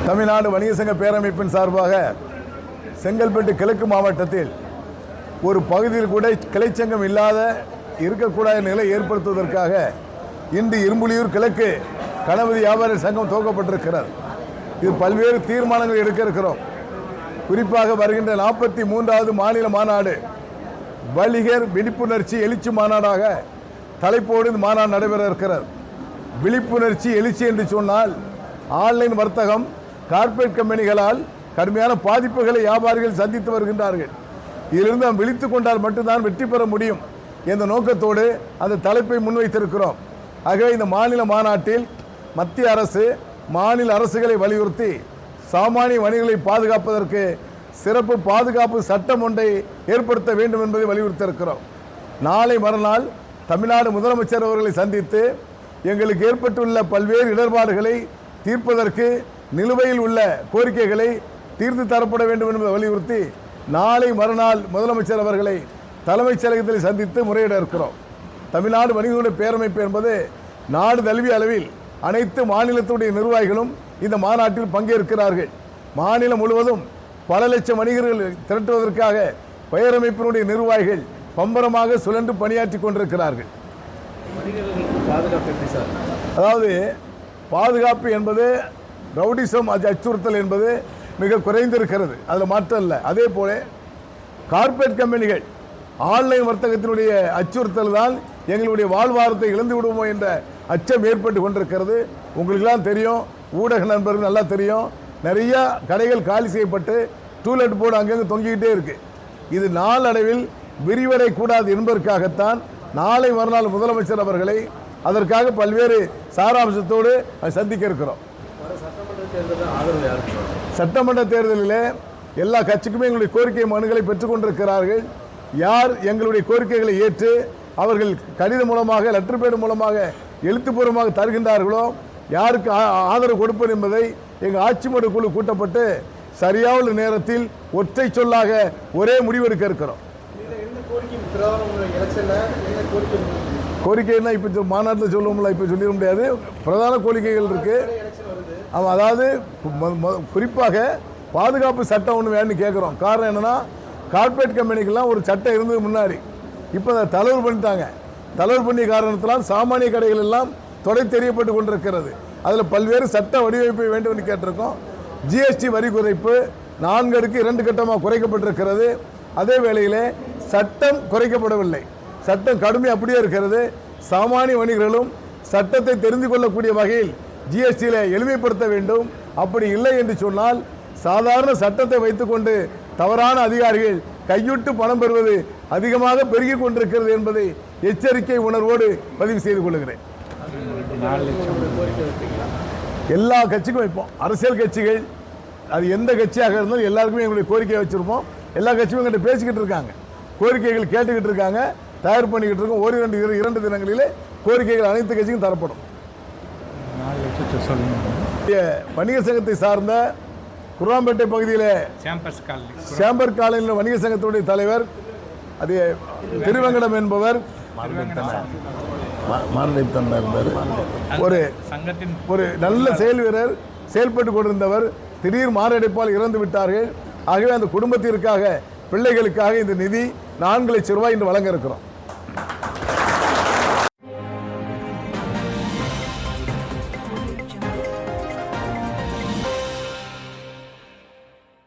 தமிழ்நாடு வணிக சங்க பேரமைப்பின் சார்பாக செங்கல்பட்டு கிழக்கு மாவட்டத்தில் ஒரு பகுதியில் கூட கிளைச்சங்கம் இல்லாத இருக்கக்கூடாத நிலை ஏற்படுத்துவதற்காக இன்று இரும்புலியூர் கிழக்கு கணபதி வியாபார சங்கம் துவக்கப்பட்டிருக்கிறது. இது பல்வேறு தீர்மானங்கள் எடுக்க இருக்கிறோம். குறிப்பாக வருகின்ற 43வது மாநில மாநாடு வணிகர் விழிப்புணர்ச்சி எழுச்சி மாநாடாக தலைப்போடு இந்த மாநாடு நடைபெற இருக்கிறது. விழிப்புணர்ச்சி எழுச்சி என்று சொன்னால் ஆன்லைன் வர்த்தகம் கார்ப்பரேட் கம்பெனிகளால் கடுமையான பாதிப்புகளை வியாபாரிகள் சந்தித்து வருகின்றார்கள். இதிலிருந்து நாம் விழித்து கொண்டால் மட்டும்தான் வெற்றி பெற முடியும் என்ற நோக்கத்தோடு அந்த தலைப்பை முன்வைத்திருக்கிறோம். ஆகவே இந்த மாநில மாநாட்டில் மத்திய அரசு மாநில அரசுகளை வலியுறுத்தி சாமானிய வணிகர்களை பாதுகாப்பதற்கு சிறப்பு பாதுகாப்பு சட்டம் ஒன்றை ஏற்படுத்த வேண்டும் என்பதை வலியுறுத்தியிருக்கிறோம். நாளை மறுநாள் தமிழ்நாடு முதலமைச்சர் அவர்களை சந்தித்து எங்களுக்கு ஏற்பட்டுள்ள பல்வேறு இடர்பாடுகளை தீர்ப்பதற்கு நிலுவையில் உள்ள கோரிக்கைகளை தீர்த்து தரப்பட வேண்டும் என்பதை வலியுறுத்தி நாளை மறுநாள் முதலமைச்சர் அவர்களை தலைமைச் செயலகத்தில் சந்தித்து முறையிட இருக்கிறோம். தமிழ்நாடு வணிகர்களுடைய பேரமைப்பு என்பது நாடு தழுவிய அளவில் அனைத்து மாநிலத்துடைய நிர்வாகிகளும் இந்த மாநாட்டில் பங்கேற்கிறார்கள். மாநிலம் முழுவதும் பல லட்சம் வணிகர்கள் திரட்டுவதற்காக பேரமைப்பினுடைய நிர்வாகிகள் பம்பரமாக சுழன்று பணியாற்றி கொண்டிருக்கிறார்கள். அதாவது பாதுகாப்பு என்பது ரவுடிசம் அச்சுறுத்தல் என்பது மிக குறைந்திருக்கிறது, அதில் மாற்றம் இல்லை. அதே போல கார்ப்பரேட் கம்பெனிகள் ஆன்லைன் வர்த்தகத்தினுடைய அச்சுறுத்தல் தான் எங்களுடைய வாழ்வாரத்தை இழந்து விடுவோமோ என்ற அச்சம் ஏற்பட்டு கொண்டிருக்கிறது. உங்களுக்கெல்லாம் தெரியும், ஊடக நண்பர்கள் நல்லா தெரியும், நிறைய கடைகள் காலி செய்யப்பட்டு டூலெட் போர்டு அங்கங்கே தொங்கிக்கிட்டே இருக்கு. இது நாளடைவில் விரிவடையக்கூடாது என்பதற்காகத்தான் நாளை மறுநாள் முதலமைச்சர் அவர்களை அதற்காக பல்வேறு சாராம்சத்தோடு சந்திக்க இருக்கிறோம். சட்டமன்ற தேர்தலில் எல்லா கட்சிக்குமே எங்களுடைய கோரிக்கை மனுக்களை பெற்றுக்கொண்டிருக்கிறார்கள். யார் எங்களுடைய கோரிக்கைகளை ஏற்று அவர்கள் கடிதம் மூலமாக லெட்டர் பேட் மூலமாக எழுத்துப்பூர்வமாக தருகின்றார்களோ யாருக்கு ஆதரவு கொடுப்பது என்பதை எங்கள் ஆட்சிமன்ற குழு கூட்டப்பட்டு சரியான நேரத்தில் ஒற்றை சொல்லாக ஒரே முடிவெடுக்க இருக்கிறோம். கோரிக்கைன்னா இப்போ மாநாட்டில் சொல்லுவோம்ல, இப்போ சொல்லிட முடியாது. பிரதான கோரிக்கைகள் இருக்கு. ஆமாம், அதாவது குறிப்பாக பாதுகாப்பு சட்டம் ஒன்று வேணும்னு கேட்குறோம். காரணம் என்னென்னா, கார்ப்பரேட் கம்பெனிக்கெல்லாம் ஒரு சட்டம் இருந்தது முன்னாடி, இப்போ அதை தளர்வு பண்ணிட்டாங்க. தளர்வு பண்ணிய காரணத்தினால் சாமானிய கடைகள் எல்லாம் தொடை தெரியப்பட்டு கொண்டிருக்கிறது. அதில் பல்வேறு சட்ட வடிவமைப்பை வேண்டும் என்று கேட்டிருக்கோம். ஜிஎஸ்டி வரி குறைப்பு 4 அடுக்கு 2 கட்டமாக குறைக்கப்பட்டிருக்கிறது. அதே வேளையில் சட்டம் குறைக்கப்படவில்லை, சட்டம் கடுமை அப்படியே இருக்கிறது. சாமானிய வணிகர்களும் சட்டத்தை தெரிந்து கொள்ளக்கூடிய வகையில் ஜிஎஸ்டியில் எளிமைப்படுத்த வேண்டும். அப்படி இல்லை என்று சொன்னால் சாதாரண சட்டத்தை வைத்துக்கொண்டு தவறான அதிகாரிகள் கையுட்டு பணம் பெறுவது அதிகமாக பெருகி கொண்டிருக்கிறது என்பதை எச்சரிக்கை உணர்வோடு பதிவு செய்து கொள்கிறேன். எல்லா கட்சிக்கும் வைப்போம். அரசியல் கட்சிகள் அது எந்த கட்சியாக இருந்தாலும் எல்லாருக்குமே எங்களுடைய கோரிக்கையை வச்சுருப்போம். எல்லா கட்சியும் எங்கிட்ட பேசிக்கிட்டு இருக்காங்க, கோரிக்கைகள் கேட்டுக்கிட்டு இருக்காங்க, தயார் பண்ணிக்கிட்டு இருக்கோம். 2 தினங்களிலே கோரிக்கைகள் அனைத்து கட்சிக்கும் தரப்படும். வணிக சங்கத்தை சார்ந்த குர்ராம்பேட்டை பகுதியில் சேம்பர் காலனியில் வணிக சங்கத்துடைய தலைவர் அது திருவங்கடம் என்பவர் ஒரு நல்ல செயல் வீரர், செயல்பட்டு கொண்டிருந்தவர் திடீர் மாரடைப்பால் இறந்து விட்டார்கள். ஆகவே அந்த குடும்பத்திற்காக பிள்ளைகளுக்காக இந்த நிதி 4 லட்சம் ரூபாய் இன்று வழங்க இருக்கிறோம்.